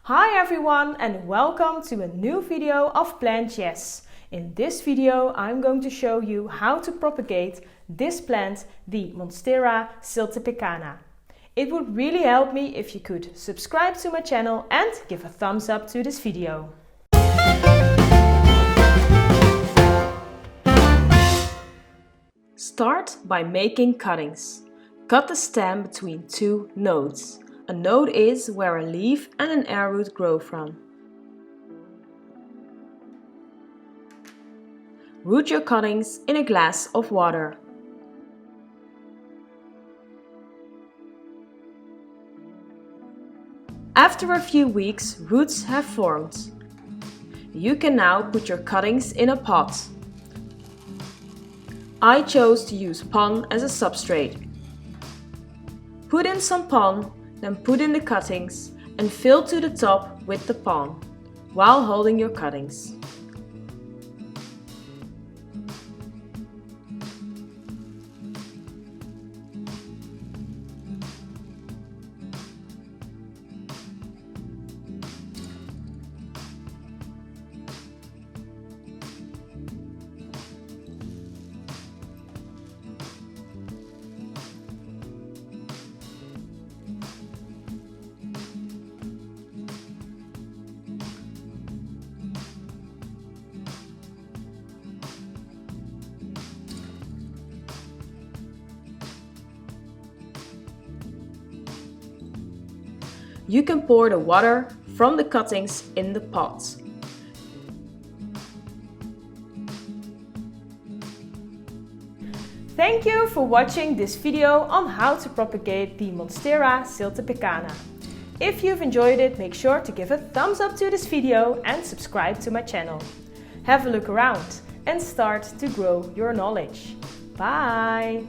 Hi everyone and welcome to a new video of Plant Yes. In this video I'm going to show you how to propagate this plant, the Monstera siltepecana. It would really help me if you could subscribe to my channel and give a thumbs up to this video. Start by making cuttings. Cut the stem between two nodes. A node is where a leaf and an air root grow from. Root your cuttings in a glass of water. After a few weeks, roots have formed. You can now put your cuttings in a pot. I chose to use pon as a substrate. Put in some pon, then put in the cuttings and fill to the top with the pon, while holding your cuttings. You can pour the water from the cuttings in the pot. Thank you for watching this video on how to propagate the Monstera siltepecana. If you've enjoyed it, make sure to give a thumbs up to this video and subscribe to my channel. Have a look around and start to grow your knowledge. Bye!